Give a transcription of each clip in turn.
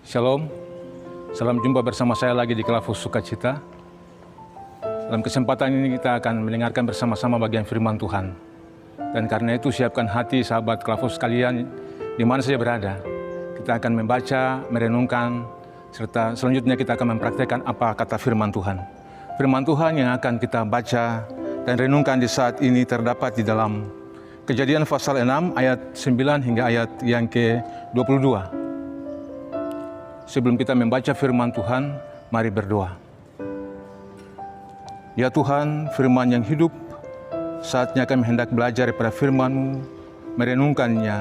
Shalom, salam jumpa bersama saya lagi di Kelavos Sukacita. Dalam kesempatan ini kita akan mendengarkan bersama-sama bagian firman Tuhan. Dan karena itu siapkan hati sahabat Kelavos sekalian di mana saja berada. Kita akan membaca, merenungkan, serta selanjutnya kita akan mempraktekkan apa kata firman Tuhan. Firman Tuhan yang akan kita baca dan renungkan di saat ini terdapat di dalam Kejadian pasal 6 ayat 9 hingga ayat yang ke-22. Sebelum kita membaca firman Tuhan, mari berdoa. Ya Tuhan, firman yang hidup, saatnya kami hendak belajar daripada firman-Mu, merenungkannya,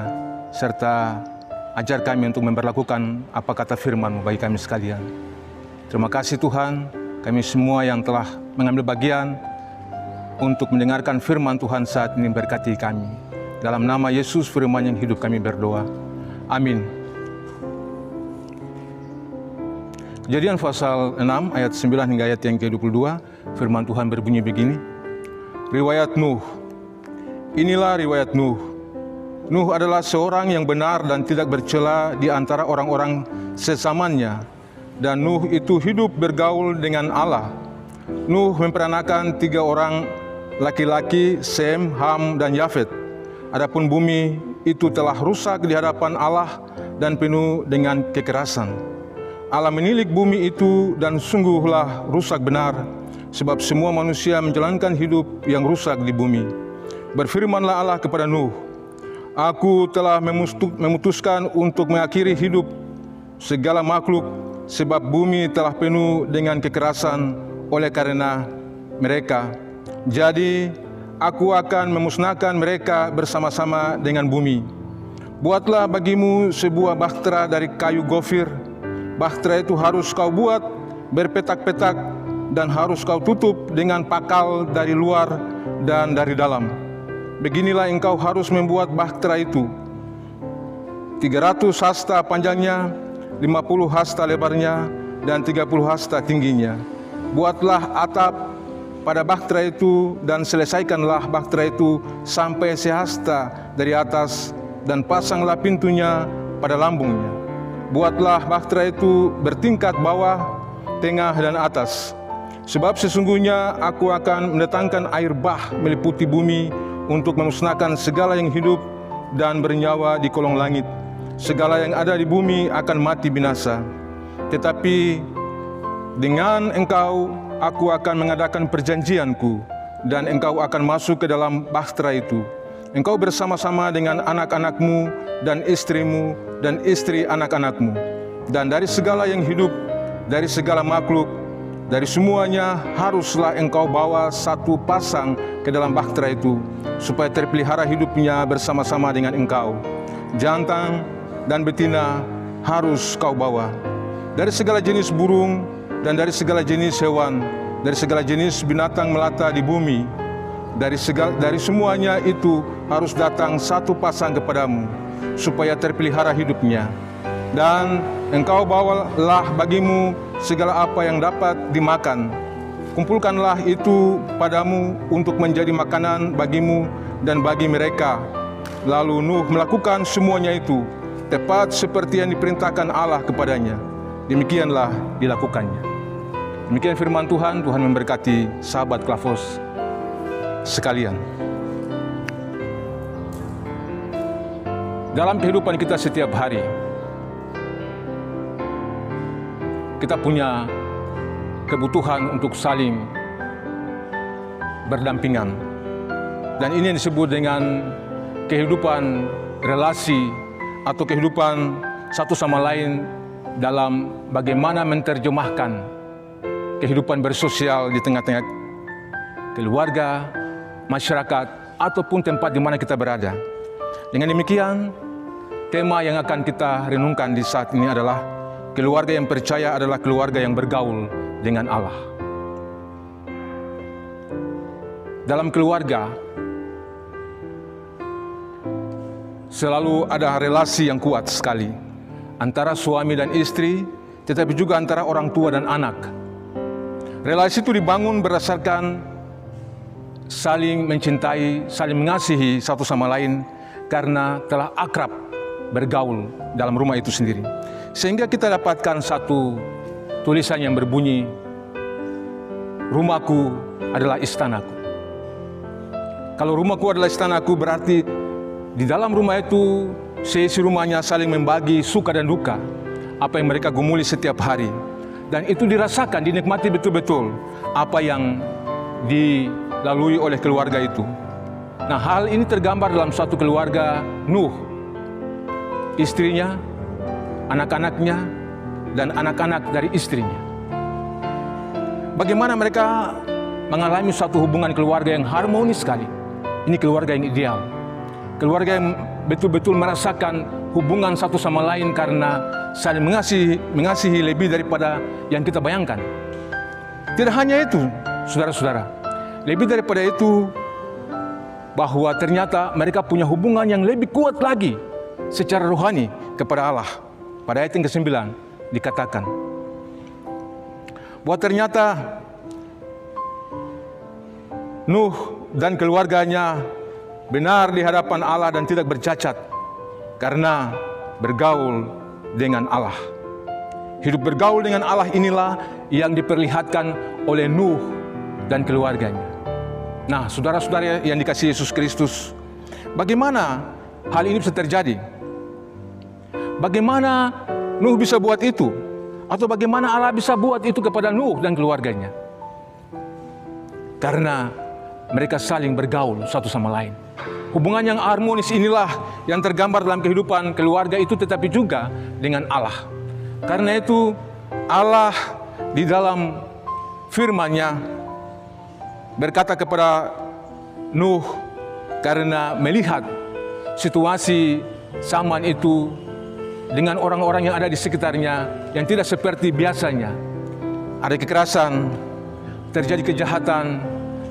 serta ajar kami untuk memperlakukan apa kata firman-Mu bagi kami sekalian. Terima kasih Tuhan, kami semua yang telah mengambil bagian untuk mendengarkan firman Tuhan saat ini berkati kami. Dalam nama Yesus firman yang hidup kami berdoa. Amin. Kejadian pasal 6 ayat 9 hingga ayat yang ke-22, firman Tuhan berbunyi begini. Riwayat Nuh. Inilah riwayat Nuh. Nuh adalah seorang yang benar dan tidak bercela di antara orang-orang sezamannya. Dan Nuh itu hidup bergaul dengan Allah. Nuh memperanakan 3 orang laki-laki, Sem, Ham, dan Yafet. Adapun bumi itu telah rusak di hadapan Allah dan penuh dengan kekerasan. Allah menilik bumi itu dan sungguhlah rusak benar, sebab semua manusia menjalankan hidup yang rusak di bumi. Berfirmanlah Allah kepada Nuh, Aku telah memutuskan untuk mengakhiri hidup segala makhluk, sebab bumi telah penuh dengan kekerasan oleh karena mereka. Jadi, aku akan memusnahkan mereka bersama-sama dengan bumi. Buatlah bagimu sebuah bahtera dari kayu gofir. Bahtera itu harus kau buat berpetak-petak dan harus kau tutup dengan pakal dari luar dan dari dalam. Beginilah engkau harus membuat bahtera itu. 300 hasta panjangnya, 50 hasta lebarnya, dan 30 hasta tingginya. Buatlah atap pada bahtera itu dan selesaikanlah bahtera itu sampai sehasta dari atas dan pasanglah pintunya pada lambungnya. Buatlah bahtera itu bertingkat bawah, tengah, dan atas. Sebab sesungguhnya aku akan mendatangkan air bah meliputi bumi untuk memusnahkan segala yang hidup dan bernyawa di kolong langit. Segala yang ada di bumi akan mati binasa. Tetapi dengan engkau aku akan mengadakan perjanjianku, dan engkau akan masuk ke dalam bahtera itu. Engkau bersama-sama dengan anak-anakmu dan istrimu dan istri anak-anakmu. Dan dari segala yang hidup, dari segala makhluk, dari semuanya haruslah engkau bawa satu pasang ke dalam bahtera itu, supaya terpelihara hidupnya bersama-sama dengan engkau. Jantan dan betina harus kau bawa. Dari segala jenis burung dan dari segala jenis hewan, dari segala jenis binatang melata di bumi, dari semuanya itu harus datang satu pasang kepadamu, supaya terpelihara hidupnya. Dan engkau bawalah bagimu segala apa yang dapat dimakan. Kumpulkanlah itu padamu untuk menjadi makanan bagimu dan bagi mereka. Lalu Nuh melakukan semuanya itu, tepat seperti yang diperintahkan Allah kepadanya. Demikianlah dilakukannya. Demikian firman Tuhan. Tuhan memberkati sahabat Kelavos sekalian. Dalam kehidupan kita setiap hari, kita punya kebutuhan untuk saling berdampingan. Dan ini yang disebut dengan kehidupan relasi atau kehidupan satu sama lain dalam bagaimana menerjemahkan kehidupan bersosial di tengah-tengah keluarga, masyarakat, ataupun tempat di mana kita berada. Dengan demikian, tema yang akan kita renungkan di saat ini adalah keluarga yang percaya adalah keluarga yang bergaul dengan Allah. Dalam keluarga, selalu ada relasi yang kuat sekali antara suami dan istri, tetapi juga antara orang tua dan anak. Relasi itu dibangun berdasarkan saling mencintai, saling mengasihi satu sama lain karena telah akrab bergaul dalam rumah itu sendiri. Sehingga kita dapatkan satu tulisan yang berbunyi, rumahku adalah istanaku. Kalau rumahku adalah istanaku, berarti di dalam rumah itu seisi rumahnya saling membagi suka dan duka, apa yang mereka gumuli setiap hari. Dan itu dirasakan, dinikmati betul-betul apa yang dilalui oleh keluarga itu. Nah, hal ini tergambar dalam suatu keluarga Nuh, istrinya, anak-anaknya, dan anak-anak dari istrinya. Bagaimana mereka mengalami suatu hubungan keluarga yang harmonis sekali. Ini keluarga yang ideal. Keluarga yang betul-betul merasakan hubungan satu sama lain karena saling mengasihi lebih daripada yang kita bayangkan. Tidak hanya itu, saudara-saudara. Lebih daripada itu, bahwa ternyata mereka punya hubungan yang lebih kuat lagi secara rohani kepada Allah. Pada ayat yang ke-9 dikatakan bahwa ternyata Nuh dan keluarganya benar di hadapan Allah dan tidak bercacat karena bergaul dengan Allah. Hidup bergaul dengan Allah inilah yang diperlihatkan oleh Nuh dan keluarganya. Nah, saudara-saudara yang dikasihi Yesus Kristus, bagaimana hal ini bisa terjadi? Bagaimana Nuh bisa buat itu? Atau bagaimana Allah bisa buat itu kepada Nuh dan keluarganya? Karena mereka saling bergaul satu sama lain. Hubungan yang harmonis inilah yang tergambar dalam kehidupan keluarga itu, tetapi juga dengan Allah. Karena itu Allah di dalam firman-Nya berkata kepada Nuh, karena melihat situasi zaman itu dengan orang-orang yang ada di sekitarnya yang tidak seperti biasanya. Ada kekerasan, terjadi kejahatan,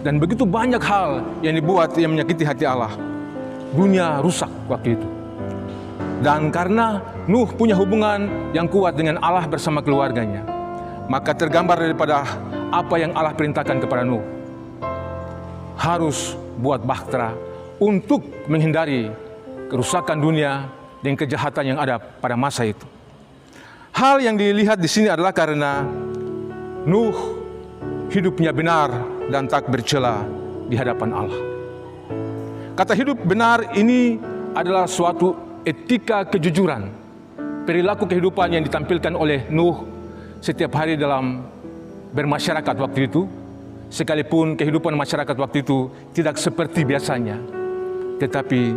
dan begitu banyak hal yang dibuat yang menyakiti hati Allah. Dunia rusak waktu itu. Dan karena Nuh punya hubungan yang kuat dengan Allah bersama keluarganya, maka tergambar daripada apa yang Allah perintahkan kepada Nuh. Harus buat bahtera untuk menghindari kerusakan dunia dan kejahatan yang ada pada masa itu. Hal yang dilihat di sini adalah karena Nuh hidupnya benar dan tak bercela di hadapan Allah. Kata hidup benar ini adalah suatu etika kejujuran, perilaku kehidupan yang ditampilkan oleh Nuh setiap hari dalam bermasyarakat waktu itu. Sekalipun kehidupan masyarakat waktu itu tidak seperti biasanya, tetapi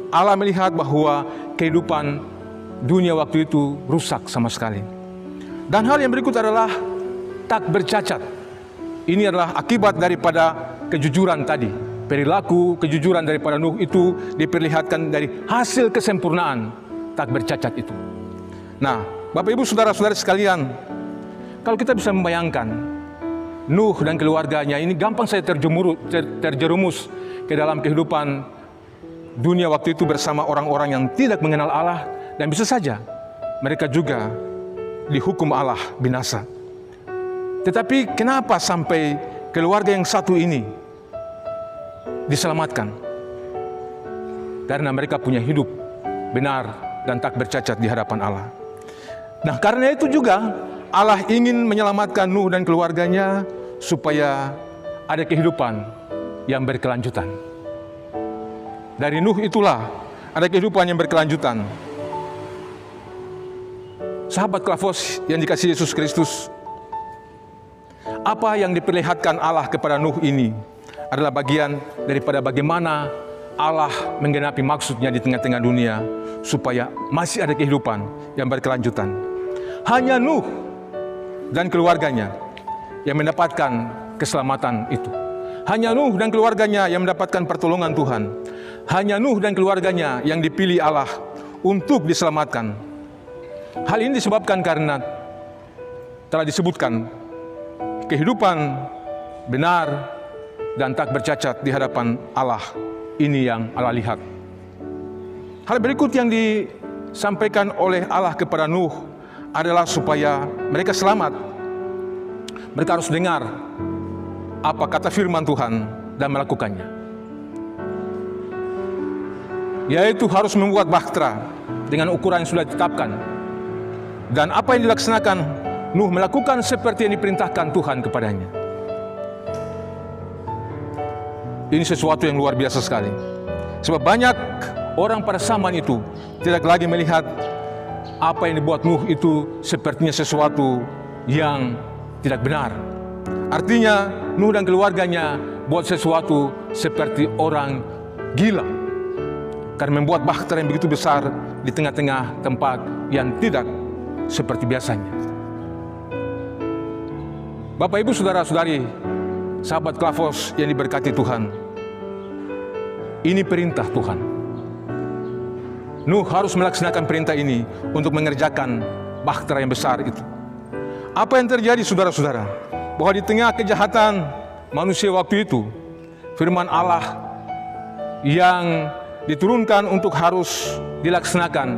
Allah melihat bahwa kehidupan dunia waktu itu rusak sama sekali. Dan hal yang berikut adalah tak bercacat. Ini adalah akibat daripada kejujuran tadi. Perilaku kejujuran daripada Nuh itu diperlihatkan dari hasil kesempurnaan tak bercacat itu. Nah, Bapak Ibu saudara-saudara sekalian, kalau kita bisa membayangkan Nuh dan keluarganya, ini gampang saya terjerumus ke dalam kehidupan dunia waktu itu bersama orang-orang yang tidak mengenal Allah, dan bisa saja mereka juga dihukum Allah binasa. Tetapi kenapa sampai keluarga yang satu ini diselamatkan? Karena mereka punya hidup benar dan tak bercacat di hadapan Allah. Nah, karena itu juga Allah ingin menyelamatkan Nuh dan keluarganya supaya ada kehidupan yang berkelanjutan. Dari Nuh itulah ada kehidupan yang berkelanjutan. Sahabat Klafos yang dikasihi Yesus Kristus, apa yang diperlihatkan Allah kepada Nuh ini adalah bagian daripada bagaimana Allah menggenapi maksudnya di tengah-tengah dunia supaya masih ada kehidupan yang berkelanjutan. Hanya Nuh dan keluarganya yang mendapatkan keselamatan itu. Hanya Nuh dan keluarganya yang mendapatkan pertolongan Tuhan. Hanya Nuh dan keluarganya yang dipilih Allah untuk diselamatkan. Hal ini disebabkan karena telah disebutkan kehidupan benar dan tak bercacat di hadapan Allah. Ini yang Allah lihat. Hal berikut yang disampaikan oleh Allah kepada Nuh adalah supaya mereka selamat. Mereka harus dengar apa kata firman Tuhan dan melakukannya. Yaitu harus membuat bahtera dengan ukuran yang sudah ditetapkan Dan apa yang dilaksanakan? Nuh melakukan seperti yang diperintahkan Tuhan kepadanya. Ini sesuatu yang luar biasa sekali. Sebab banyak orang pada zaman itu tidak lagi melihat apa yang dibuat Nuh itu sepertinya sesuatu yang tidak benar. Artinya Nuh dan keluarganya buat sesuatu seperti orang gila, karena membuat bahtera yang begitu besar di tengah-tengah tempat yang tidak seperti biasanya. Bapak, Ibu, Saudara-saudari, sahabat Klavos yang diberkati Tuhan, ini perintah Tuhan. Nuh harus melaksanakan perintah ini untuk mengerjakan bahtera yang besar itu. Apa yang terjadi, saudara-saudara? Bahwa di tengah kejahatan manusia waktu itu, firman Allah yang diturunkan untuk harus dilaksanakan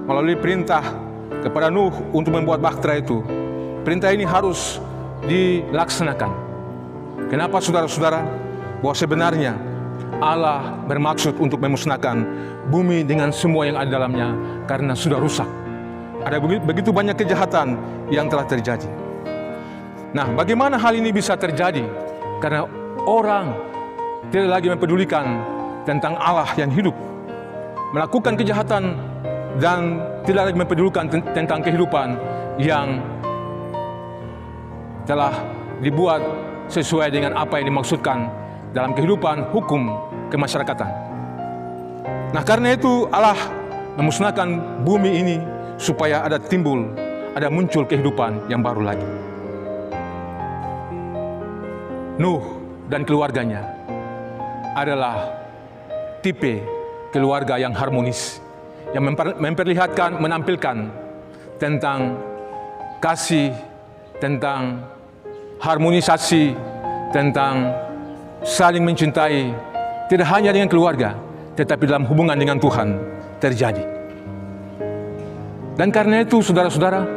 melalui perintah kepada Nuh untuk membuat bahtera itu. Perintah ini harus dilaksanakan. Kenapa, saudara-saudara? Bahwa sebenarnya Allah bermaksud untuk memusnahkan bumi dengan semua yang ada dalamnya karena sudah rusak. Ada begitu banyak kejahatan yang telah terjadi. Nah, bagaimana hal ini bisa terjadi? Karena orang tidak lagi mempedulikan tentang Allah yang hidup, melakukan kejahatan dan tidak lagi mempedulikan tentang kehidupan yang telah dibuat sesuai dengan apa yang dimaksudkan dalam kehidupan hukum kemasyarakatan. Nah, karena itu Allah memusnahkan bumi ini supaya ada muncul kehidupan yang baru lagi. Nuh dan keluarganya adalah tipe keluarga yang harmonis, yang menampilkan tentang kasih, tentang harmonisasi, tentang saling mencintai, tidak hanya dengan keluarga, tetapi dalam hubungan dengan Tuhan terjadi. Dan karena itu, saudara-saudara,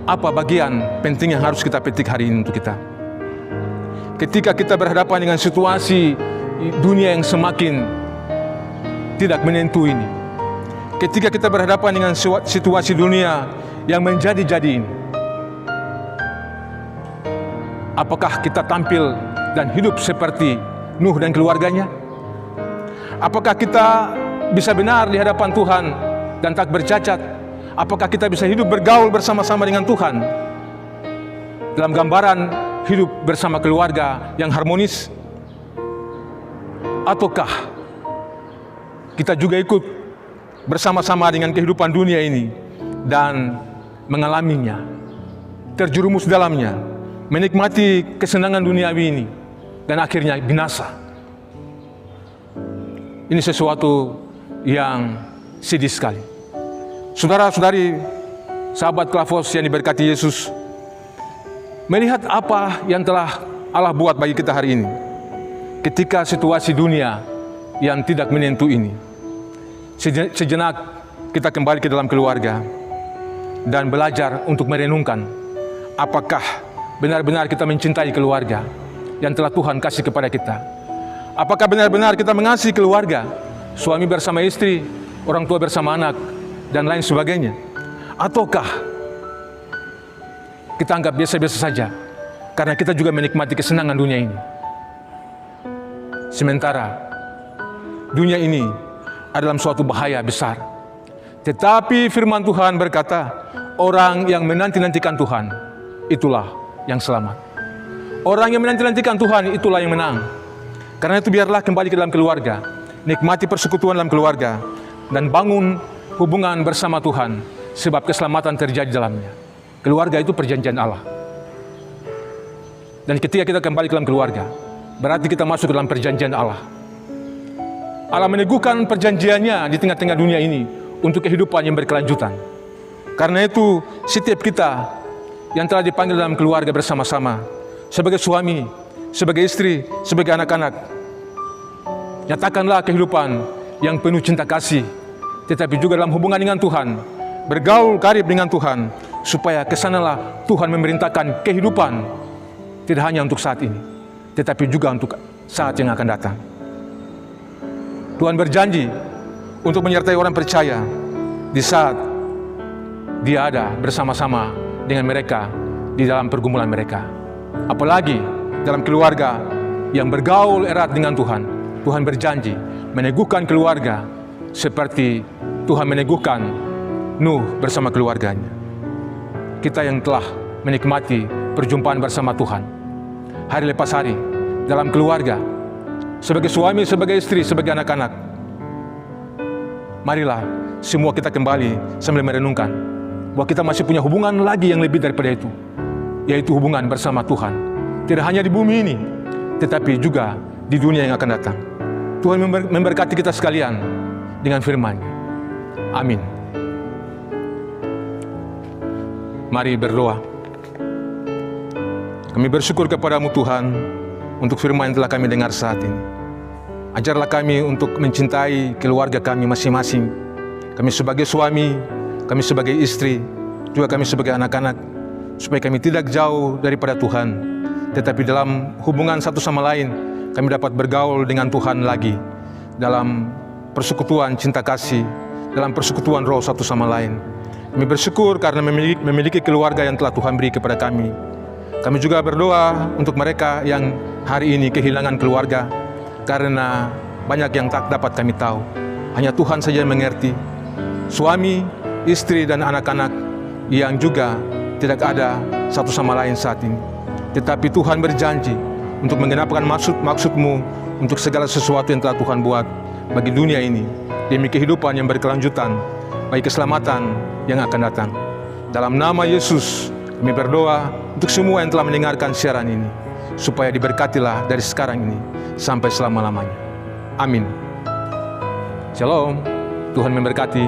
apa bagian penting yang harus kita petik hari ini untuk kita? Ketika kita berhadapan dengan situasi dunia yang semakin tidak menentu ini, ketika kita berhadapan dengan situasi dunia yang menjadi-jadi ini, apakah kita tampil dan hidup seperti Nuh dan keluarganya? Apakah kita bisa benar di hadapan Tuhan dan tak bercacat? Apakah kita bisa hidup bergaul bersama-sama dengan Tuhan dalam gambaran hidup bersama keluarga yang harmonis? Ataukah kita juga ikut bersama-sama dengan kehidupan dunia ini dan mengalaminya, terjerumus dalamnya, menikmati kesenangan duniawi ini, dan akhirnya binasa? Ini sesuatu yang sedih sekali. Saudara-saudari, sahabat Klavos yang diberkati Yesus, melihat apa yang telah Allah buat bagi kita hari ini, ketika situasi dunia yang tidak menentu ini, sejenak kita kembali ke dalam keluarga dan belajar untuk merenungkan apakah benar-benar kita mencintai keluarga yang telah Tuhan kasih kepada kita. Apakah benar-benar kita mengasihi keluarga, suami bersama istri, orang tua bersama anak, dan lain sebagainya? Ataukah kita anggap biasa-biasa saja karena kita juga menikmati kesenangan dunia ini? Sementara dunia ini adalah suatu bahaya besar. Tetapi firman Tuhan berkata, orang yang menanti-nantikan Tuhan, itulah yang selamat. Orang yang menanti-nantikan Tuhan, itulah yang menang. Karena itu biarlah kembali ke dalam keluarga, nikmati persekutuan dalam keluarga, dan bangun hubungan bersama Tuhan, sebab keselamatan terjadi dalamnya. Keluarga itu perjanjian Allah. Dan ketika kita kembali ke dalam keluarga, berarti kita masuk ke dalam perjanjian Allah. Allah meneguhkan perjanjiannya di tengah-tengah dunia ini untuk kehidupan yang berkelanjutan. Karena itu, setiap kita yang telah dipanggil dalam keluarga bersama-sama, sebagai suami, sebagai istri, sebagai anak-anak, nyatakanlah kehidupan yang penuh cinta kasih, tetapi juga dalam hubungan dengan Tuhan, bergaul karib dengan Tuhan, supaya kesanalah Tuhan memerintahkan kehidupan, tidak hanya untuk saat ini, tetapi juga untuk saat yang akan datang. Tuhan berjanji untuk menyertai orang percaya di saat Dia ada bersama-sama dengan mereka di dalam pergumulan mereka. Apalagi dalam keluarga yang bergaul erat dengan Tuhan. Tuhan berjanji meneguhkan keluarga seperti Tuhan meneguhkan Nuh bersama keluarganya. Kita yang telah menikmati perjumpaan bersama Tuhan hari lepas hari dalam keluarga, sebagai suami, sebagai istri, sebagai anak-anak, marilah semua kita kembali sambil merenungkan bahwa kita masih punya hubungan lagi yang lebih daripada itu, yaitu hubungan bersama Tuhan. Tidak hanya di bumi ini, tetapi juga di dunia yang akan datang. Tuhan memberkati kita sekalian dengan firman-Nya. Amin. Mari berdoa. Kami bersyukur kepadamu Tuhan untuk firman yang telah kami dengar saat ini. Ajarlah kami untuk mencintai keluarga kami masing-masing. Kami sebagai suami, kami sebagai istri, juga kami sebagai anak-anak, supaya kami tidak jauh daripada Tuhan, tetapi dalam hubungan satu sama lain, kami dapat bergaul dengan Tuhan lagi, dalam persekutuan cinta kasih, dalam persekutuan roh satu sama lain. Kami bersyukur karena memiliki keluarga yang telah Tuhan beri kepada kami. Kami juga berdoa untuk mereka yang hari ini kehilangan keluarga, karena banyak yang tak dapat kami tahu. Hanya Tuhan saja yang mengerti. Suami, istri, dan anak-anak yang juga tidak ada satu sama lain saat ini. Tetapi Tuhan berjanji untuk menggenapkan maksud-Mu untuk segala sesuatu yang telah Tuhan buat bagi dunia ini, demi kehidupan yang berkelanjutan, bagi keselamatan yang akan datang. Dalam nama Yesus, kami berdoa untuk semua yang telah mendengarkan siaran ini, supaya diberkatilah dari sekarang ini sampai selama-lamanya. Amin. Shalom. Tuhan memberkati.